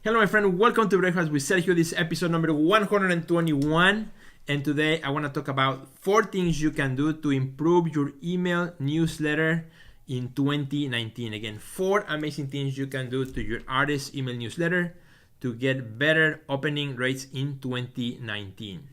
Hello, my friend. Welcome to Breakfast with Sergio. This is episode number 121. And today I want to talk about 4 things you can do to improve your email newsletter in 2019. Again, 4 amazing things you can do to your artist email newsletter to get better opening rates in 2019.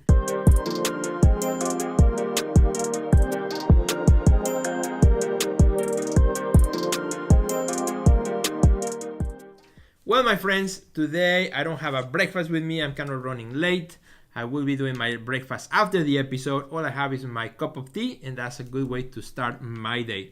Well, my friends, today I don't have a breakfast with me. I'm kind of running late. I will be doing my breakfast after the episode. All I have is my cup of tea, and that's a good way to start my day.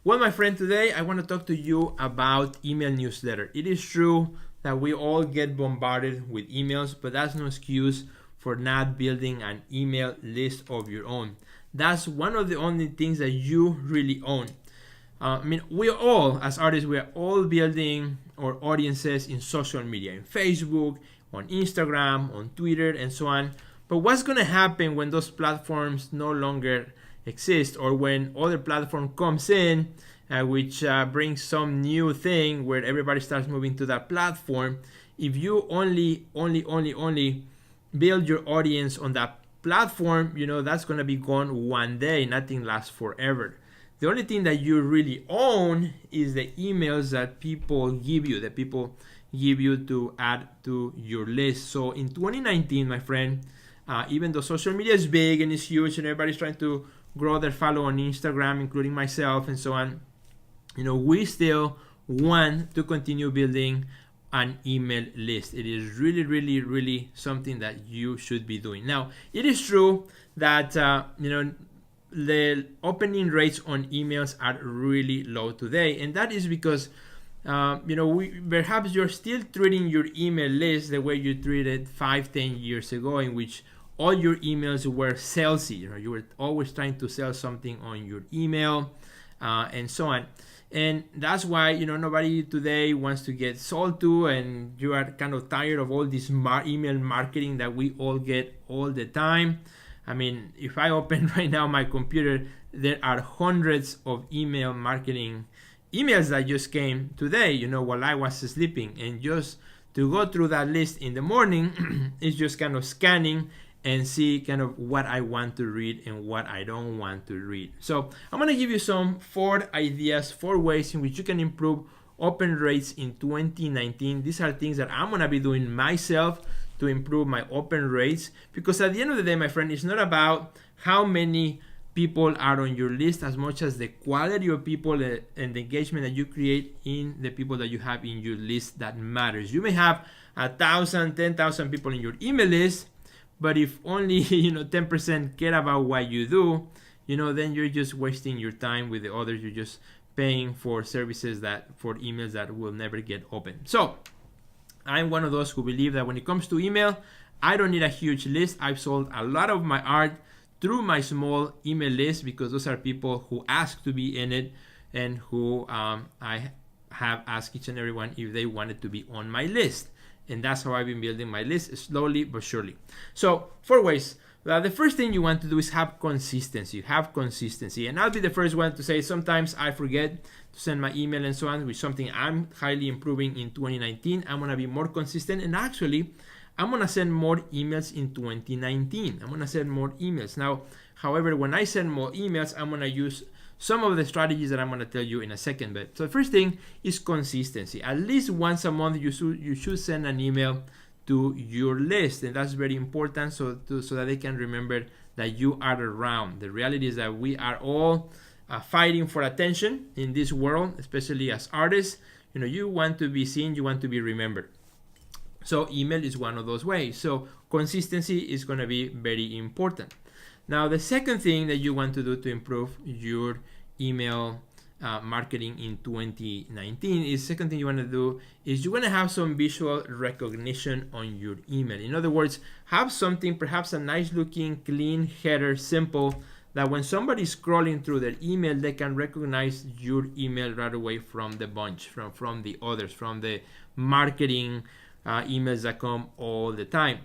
Well, my friend, today I want to talk to you about email newsletter. It is true that we all get bombarded with emails, but that's no excuse for not building an email list of your own. That's one of the only things that you really own. We all, as artists, we are all building our audiences in social media, in Facebook, on Instagram, on Twitter, and so on. But what's going to happen when those platforms no longer exist, or when other platform comes in, which brings some new thing where everybody starts moving to that platform? If you only build your audience on that platform, that's going to be gone one day. Nothing lasts forever. The only thing that you really own is the emails that people give you, to add to your list. So in 2019, my friend, even though social media is big and it's huge and everybody's trying to grow their follow on Instagram, including myself and so on, we still want to continue building an email list. It is really, really, really something that you should be doing. Now, it is true that, the opening rates on emails are really low today, and that is because perhaps you're still treating your email list the way you treated 5-10 years ago, in which all your emails were salesy. You were always trying to sell something on your email, and so on. And that's why nobody today wants to get sold to, and you are kind of tired of all this email marketing that we all get all the time. I mean, if I open right now my computer, there are hundreds of email marketing emails that just came today, while I was sleeping. And just to go through that list in the morning is just kind of scanning and see kind of what I want to read and what I don't want to read. So I'm going to give you some 4 ideas, 4 ways in which you can improve open rates in 2019. These are things that I'm going to be doing myself to improve my open rates, because at the end of the day, my friend, it's not about how many people are on your list as much as the quality of people and the engagement that you create in the people that you have in your list that matters. You may have 1,000, 10,000 people in your email list, but if only 10% care about what you do, then you're just wasting your time with the others. You're just paying for services for emails that will never get open. So I'm one of those who believe that when it comes to email, I don't need a huge list. I've sold a lot of my art through my small email list, because those are people who ask to be in it, and who I have asked each and every one if they wanted to be on my list. And that's how I've been building my list, slowly but surely. So 4 ways. The first thing you want to do is have consistency. And I'll be the first one to say sometimes I forget to send my email and so on, which is something I'm highly improving in 2019. I'm going to be more consistent, and actually I'm going to send more emails in 2019. I'm going to send more emails. Now, however, when I send more emails, I'm going to use some of the strategies that I'm going to tell you in a second. But so the first thing is consistency. At least once a month, you should send an email to your list, and that's very important so that they can remember that you are around. The reality is that we are all fighting for attention in this world, especially as artists. You want to be seen, you want to be remembered. So email is one of those ways. So consistency is going to be very important. Now, the second thing that you want to do to improve your email marketing in 2019 is, second thing you want to do is you want to have some visual recognition on your email. In other words, have something, perhaps a nice looking, clean header, simple, that when somebody's scrolling through their email, they can recognize your email right away from the bunch, from the others, from the marketing emails that come all the time.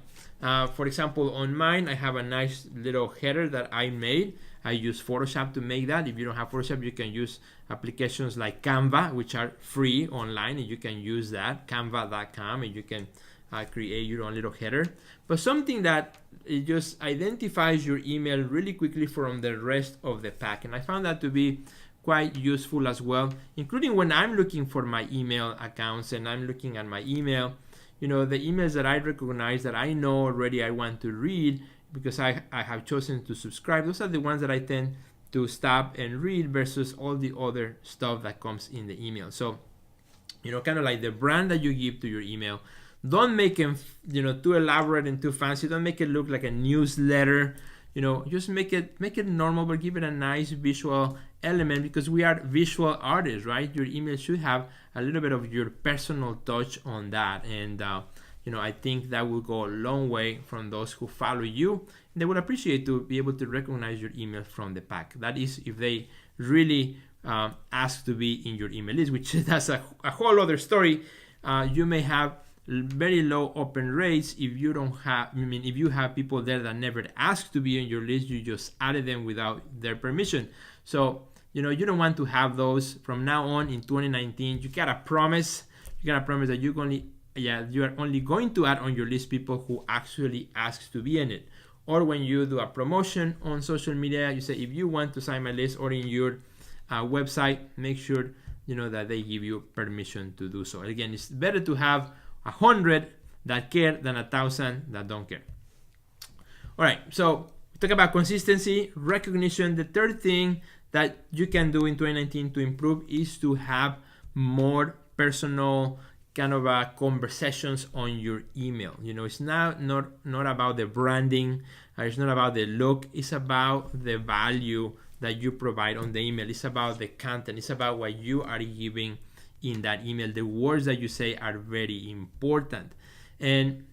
For example, on mine, I have a nice little header that I made. I use Photoshop to make that. If you don't have Photoshop, you can use applications like Canva, which are free online, and you can use that, canva.com, and you can create your own little header. But something that it just identifies your email really quickly from the rest of the pack. And I found that to be quite useful as well, including when I'm looking for my email accounts and I'm looking at my email, the emails that I recognize that I know already I want to read because I have chosen to subscribe. Those are the ones that I tend to stop and read versus all the other stuff that comes in the email. So, kind of like the brand that you give to your email. Don't make them, too elaborate and too fancy. Don't make it look like a newsletter. Just make it normal, but give it a nice visual element because we are visual artists, right? Your email should have a little bit of your personal touch on that. And, I think that will go a long way from those who follow you. They would appreciate to be able to recognize your email from the pack. That is, if they really ask to be in your email list, which that's a whole other story. You may have very low open rates if you don't have, if you have people there that never asked to be on your list, you just added them without their permission. So, you don't want to have those. From now on in 2019. You gotta promise that you are only going to add on your list people who actually ask to be in it. Or when you do a promotion on social media, you say, if you want to sign my list, or in your website, make sure that they give you permission to do so. Again, it's better to have 100 that care than 1,000 that don't care. All right, so talk about consistency, recognition. The third thing that you can do in 2019 to improve is to have more personal kind of conversations on your email. It's not about the branding, it's not about the look, it's about the value that you provide on the email. It's about the content, it's about what you are giving in that email. The words that you say are very important. And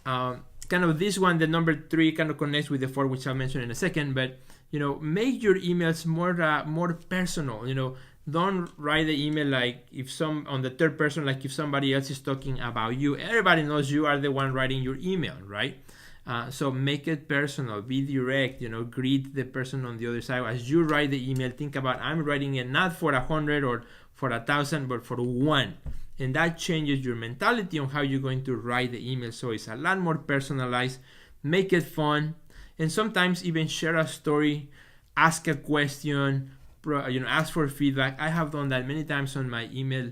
kind of this one, the number 3, kind of connects with the 4, which I'll mention in a second. But make your emails more personal. Don't write the email like on the third person, like if somebody else is talking about you. Everybody knows you are the one writing your email, right? So make it personal, be direct, greet the person on the other side. As you write the email, think about, I'm writing it not for 100 or for 1,000, but for 1. And that changes your mentality on how you're going to write the email. So it's a lot more personalized. Make it fun. And sometimes even share a story, ask a question, ask for feedback. I have done that many times on my email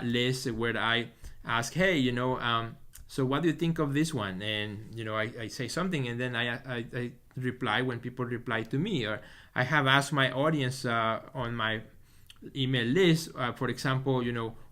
list where I ask, hey, so what do you think of this one? And, I say something, and then I reply when people reply to me. Or I have asked my audience on my email list, for example,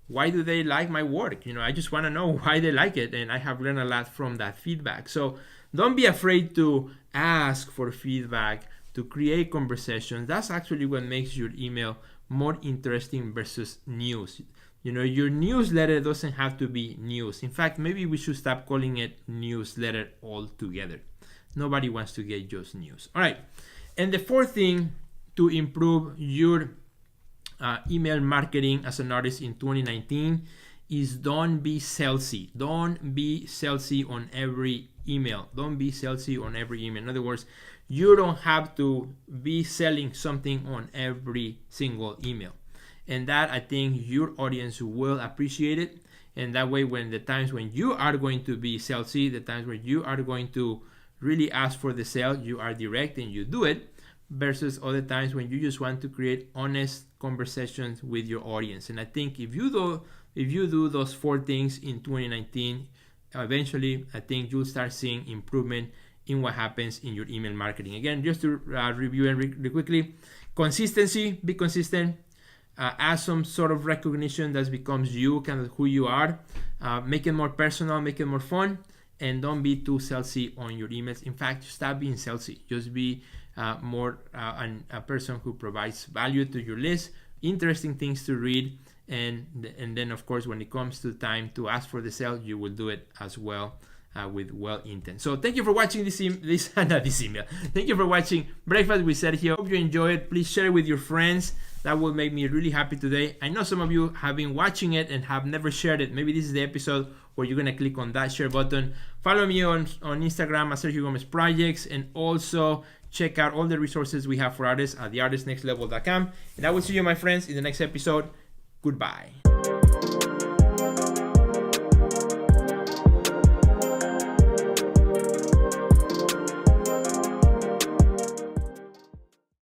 why do they like my work? I just want to know why they like it. And I have learned a lot from that feedback. So don't be afraid to ask for feedback, to create conversations. That's actually what makes your email more interesting versus news. Your newsletter doesn't have to be news. In fact, maybe we should stop calling it newsletter altogether. Nobody wants to get just news. All right. And the fourth thing to improve your email marketing as an artist in 2019 is don't be salesy. Don't be salesy on every email. Don't be salesy on every email. In other words, you don't have to be selling something on every single email. And that, I think, your audience will appreciate it. And that way, when the times when you are going to be salesy, the times when you are going to really ask for the sale, you are direct and you do it, versus other times when you just want to create honest conversations with your audience. And I think if you do those 4 things in 2019, eventually I think you'll start seeing improvement in what happens in your email marketing. Again, just to review and really quickly: consistency, be consistent. Add some sort of recognition that becomes you, kind of who you are. Make it more personal, make it more fun, and don't be too salesy on your emails. In fact, stop being salesy. Just be more a person who provides value to your list, interesting things to read, and then of course when it comes to time to ask for the sale, you will do it as well with well intent. So thank you for watching this email. Thank you for watching Breakfast with Sergio. Hope you enjoy it. Please share it with your friends. That will make me really happy today. I know some of you have been watching it and have never shared it. Maybe this is the episode where you're gonna click on that share button. Follow me on Instagram at Sergio Gomez Projects, and also Check out all the resources we have for artists at theartistnextlevel.com. And I will see you, my friends, in the next episode. Goodbye.